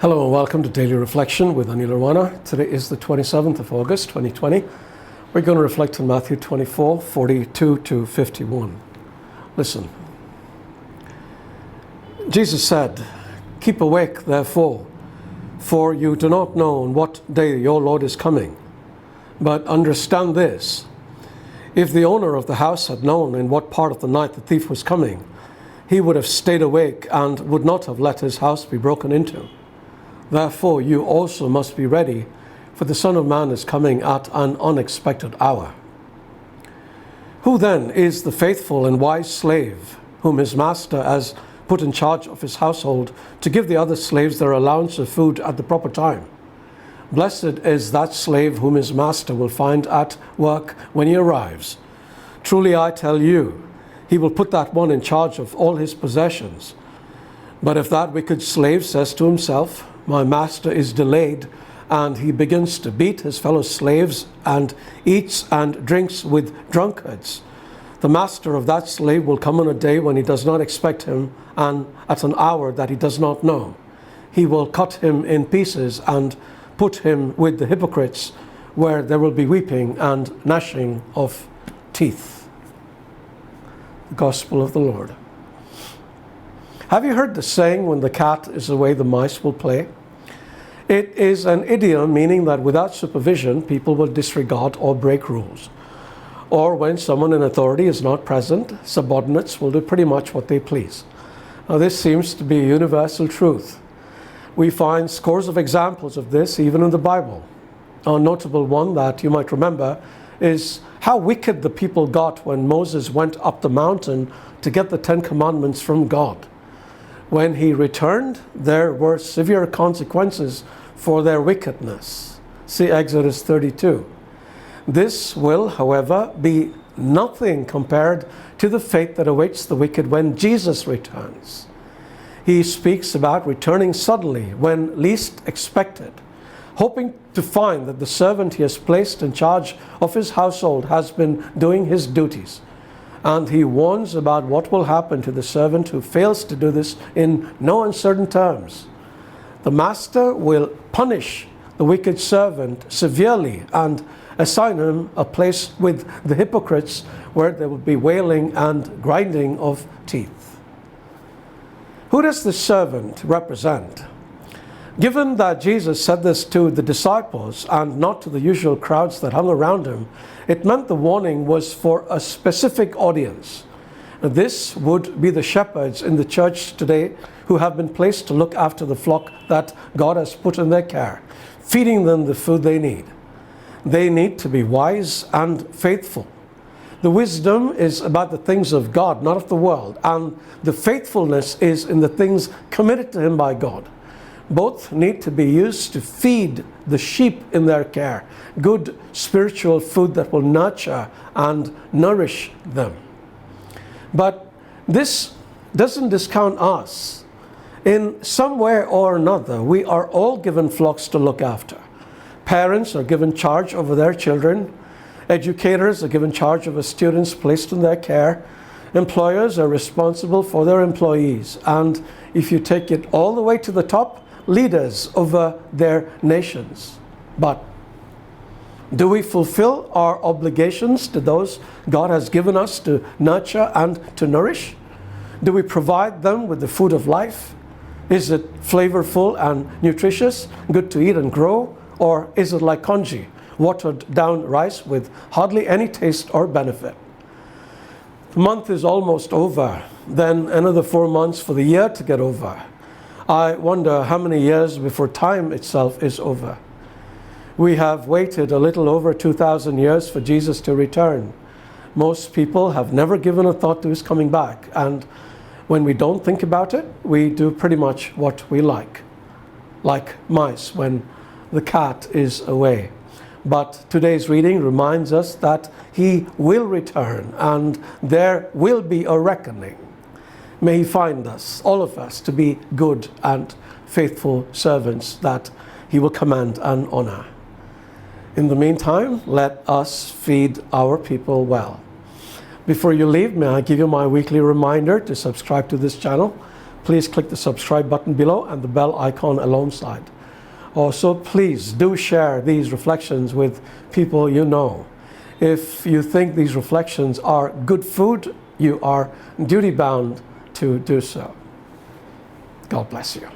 Hello and welcome to Daily Reflection with Aneel Aranha. Today is the 27th of August 2020. We're going to reflect on Matthew 24, 42 to 51. Listen. Jesus said, "Keep awake, therefore, for you do not know on what day your Lord is coming. But understand this, if the owner of the house had known in what part of the night the thief was coming, he would have stayed awake and would not have let his house be broken into. Therefore, you also must be ready, for the Son of Man is coming at an unexpected hour. Who then is the faithful and wise slave, whom his master has put in charge of his household to give the other slaves their allowance of food at the proper time? Blessed is that slave whom his master will find at work when he arrives. Truly I tell you, he will put that one in charge of all his possessions. But if that wicked slave says to himself, 'My master is delayed,' and he begins to beat his fellow slaves and eats and drinks with drunkards, the master of that slave will come on a day when he does not expect him, and at an hour that he does not know. He will cut him in pieces and put him with the hypocrites, where there will be weeping and gnashing of teeth." The Gospel of the Lord. Have you heard the saying, "When the cat is away, the mice will play"? It is an idiom meaning that without supervision, people will disregard or break rules. Or when someone in authority is not present, subordinates will do pretty much what they please. Now, this seems to be a universal truth. We find scores of examples of this even in the Bible. A notable one that you might remember is how wicked the people got when Moses went up the mountain to get the Ten Commandments from God. When he returned, there were severe consequences for their wickedness. See Exodus 32. This will, however, be nothing compared to the fate that awaits the wicked when Jesus returns. He speaks about returning suddenly when least expected, hoping to find that the servant he has placed in charge of his household has been doing his duties. And he warns about what will happen to the servant who fails to do this in no uncertain terms. The master will punish the wicked servant severely and assign him a place with the hypocrites, where there will be wailing and grinding of teeth. Who does the servant represent? Given that Jesus said this to the disciples and not to the usual crowds that hung around him, it meant the warning was for a specific audience. This would be the shepherds in the church today who have been placed to look after the flock that God has put in their care, feeding them the food they need. They need to be wise and faithful. The wisdom is about the things of God, not of the world, and the faithfulness is in the things committed to him by God. Both need to be used to feed the sheep in their care, good spiritual food that will nurture and nourish them. But this doesn't discount us. In some way or another, we are all given flocks to look after. Parents are given charge over their children. Educators are given charge over students placed in their care. Employers are responsible for their employees. And if you take it all the way to the top, leaders over their nations. But do we fulfill our obligations to those God has given us to nurture and to nourish? Do we provide them with the food of life? Is it flavorful and nutritious, good to eat and grow? Or is it like congee, watered down rice with hardly any taste or benefit? The month is almost over, then another 4 months for the year to get over. I wonder how many years before time itself is over. We have waited a little over 2,000 years for Jesus to return. Most people have never given a thought to his coming back, and when we don't think about it, we do pretty much what we like mice when the cat is away. But today's reading reminds us that he will return and there will be a reckoning. May he find us, all of us, to be good and faithful servants that he will command and honor. In the meantime, let us feed our people well. Before you leave, may I give you my weekly reminder to subscribe to this channel, please click the subscribe button below and the bell icon alongside. Also, please do share these reflections with people you know. If you think these reflections are good food, you are duty bound to do so. God bless you.